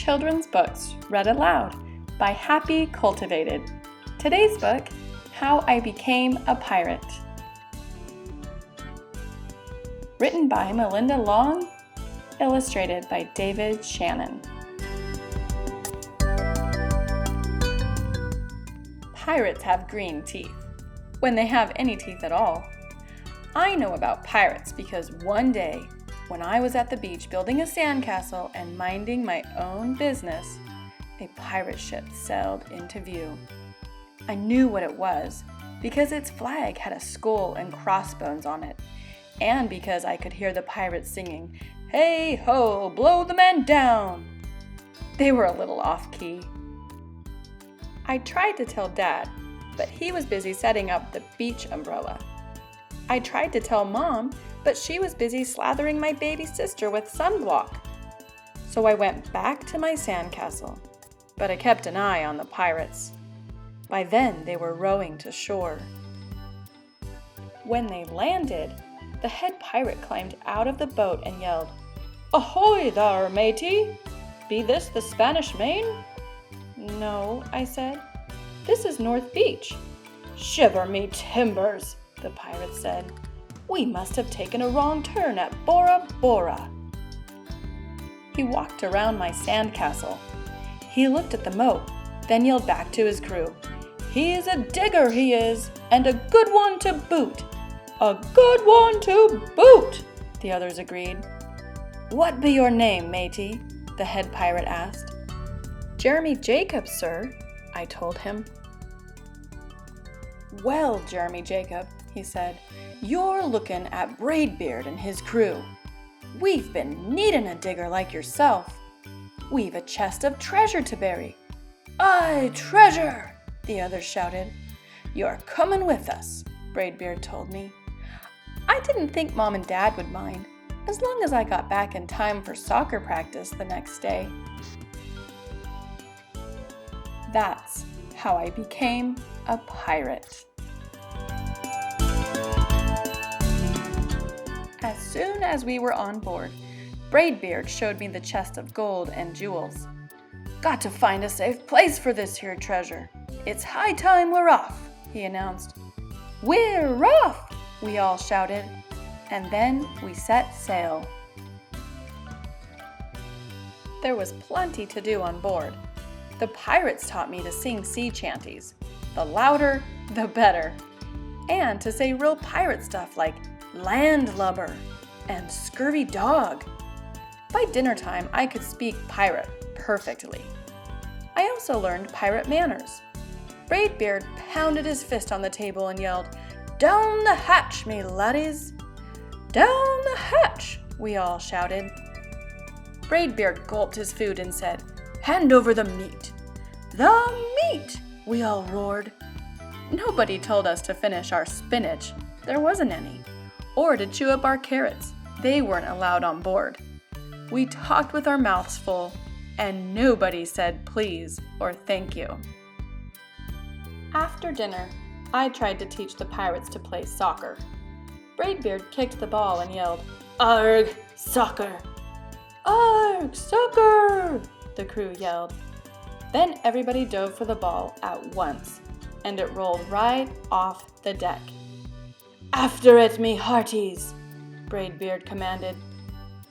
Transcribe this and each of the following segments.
children's books read aloud by Happy Cultivated. Today's book, How I Became a Pirate. Written by Melinda Long, illustrated by David Shannon. Pirates have green teeth, when they have any teeth at all. I know about pirates because one day, when I was at the beach building a sandcastle and minding my own business, a pirate ship sailed into view. I knew what it was because its flag had a skull and crossbones on it, and because I could hear the pirates singing, "Hey ho, blow the man down!" They were a little off-key. I tried to tell Dad, but he was busy setting up the beach umbrella. I tried to tell Mom, but she was busy slathering my baby sister with sunblock. So I went back to my sandcastle, but I kept an eye on the pirates. By then, they were rowing to shore. When they landed, the head pirate climbed out of the boat and yelled, "Ahoy there, matey! Be this the Spanish Main?" "No," I said. "This is North Beach." "Shiver me timbers," the pirate said. "We must have taken a wrong turn at Bora Bora." He walked around my sandcastle. He looked at the moat, then yelled back to his crew, "He's a digger, he is, and a good one to boot." "A good one to boot," the others agreed. "What be your name, matey?" the head pirate asked. "Jeremy Jacob, sir," I told him. "Well, Jeremy Jacob," he said, "you're looking at Braidbeard and his crew. We've been needin' a digger like yourself. We've a chest of treasure to bury." "Aye, treasure!" the others shouted. "You're comin' with us," Braidbeard told me. I didn't think Mom and Dad would mind, as long as I got back in time for soccer practice the next day. That's how I became a pirate. As soon as we were on board, Braidbeard showed me the chest of gold and jewels. "Got to find a safe place for this here treasure. It's high time we're off," he announced. "We're off!" we all shouted, and then we set sail. There was plenty to do on board. The pirates taught me to sing sea chanties. The louder, the better. And to say real pirate stuff like landlubber and scurvy dog. By dinner time, I could speak pirate perfectly. I also learned pirate manners. Braidbeard pounded his fist on the table and yelled, "Down the hatch, me laddies!" "Down the hatch!" we all shouted. Braidbeard gulped his food and said, "Hand over the meat." "The meat!" we all roared. Nobody told us to finish our spinach. There wasn't any. Or to chew up our carrots. They weren't allowed on board. We talked with our mouths full, and nobody said please or thank you. After dinner, I tried to teach the pirates to play soccer. Braidbeard kicked the ball and yelled, "Arg, soccer!" "Arg, soccer!" the crew yelled. Then everybody dove for the ball at once, and it rolled right off the deck. "After it, me hearties!" Braidbeard commanded.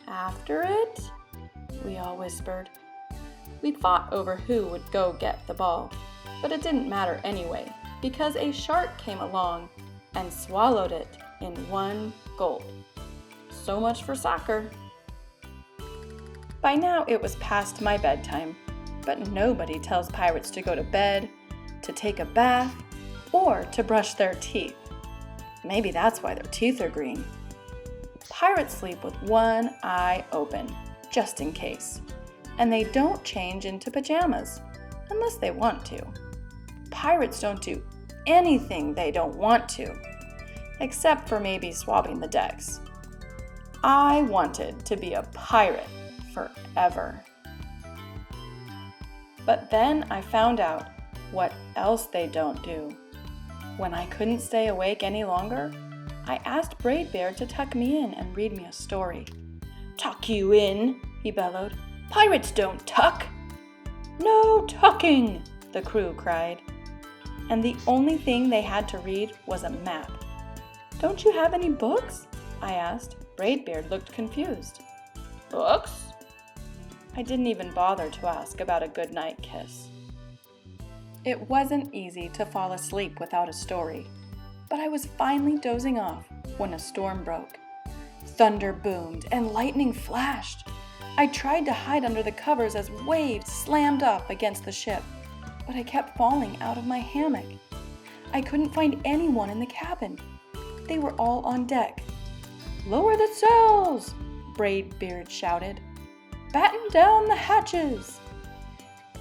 "After it?" we all whispered. We fought over who would go get the ball, but it didn't matter anyway, because a shark came along and swallowed it in one gulp. So much for soccer. By now it was past my bedtime, but nobody tells pirates to go to bed, to take a bath, or to brush their teeth. Maybe that's why their teeth are green. Pirates sleep with one eye open, just in case, and they don't change into pajamas, unless they want to. Pirates don't do anything they don't want to, except for maybe swabbing the decks. I wanted to be a pirate forever. But then I found out what else they don't do. When I couldn't stay awake any longer, I asked Braidbeard to tuck me in and read me a story. "Tuck you in," he bellowed. "Pirates don't tuck. "No talking!" the crew cried. And the only thing they had to read was a map. "Don't you have any books?" I asked. Braidbeard looked confused. "Books?" I didn't even bother to ask about a goodnight kiss. It wasn't easy to fall asleep without a story, but I was finally dozing off when a storm broke. Thunder boomed and lightning flashed. I tried to hide under the covers as waves slammed up against the ship, but I kept falling out of my hammock. I couldn't find anyone in the cabin. They were all on deck. "Lower the sails!" Braidbeard shouted. "Batten down the hatches!"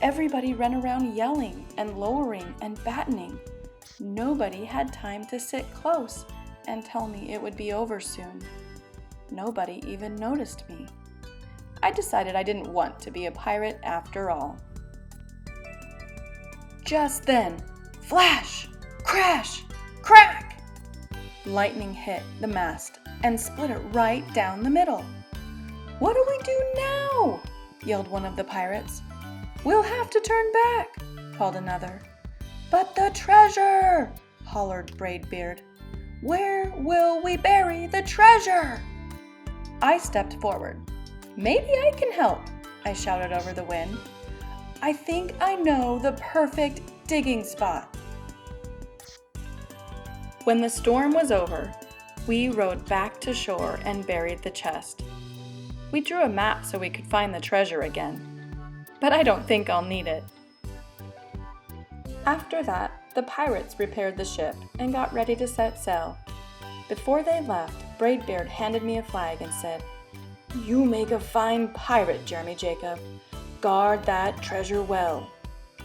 Everybody ran around yelling and lowering and battening. Nobody had time to sit close and tell me it would be over soon. Nobody even noticed me. I decided I didn't want to be a pirate after all. Just then, flash, crash, crack! Lightning hit the mast and split it right down the middle. "What do we do now?" yelled one of the pirates. "We'll have to turn back," called another. "But the treasure!" hollered Braidbeard. "Where will we bury the treasure?" I stepped forward. "Maybe I can help," I shouted over the wind. "I think I know the perfect digging spot." When the storm was over, we rowed back to shore and buried the chest. We drew a map so we could find the treasure again, but I don't think I'll need it. After that, the pirates repaired the ship and got ready to set sail. Before they left, Braidbeard handed me a flag and said, "You make a fine pirate, Jeremy Jacob. Guard that treasure well.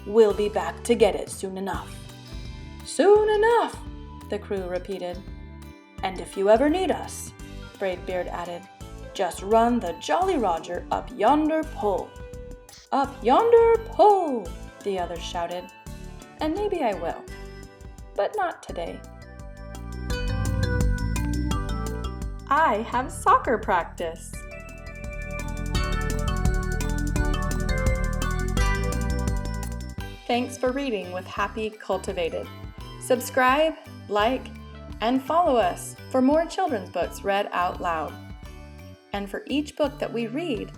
We'll be back to get it soon enough." "Soon enough," the crew repeated. "And if you ever need us," Braidbeard added, "just run the Jolly Roger up yonder pole." "Up yonder pole," the others shouted. And maybe I will, but not today. I have soccer practice. Thanks for reading with Happy Cultivated. Subscribe, like, and follow us for more children's books read out loud. And for each book that we read,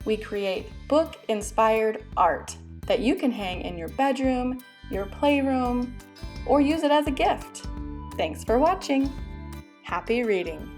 we create book-inspired art that you can hang in your bedroom, your playroom, or use it as a gift. Thanks for watching. Happy reading.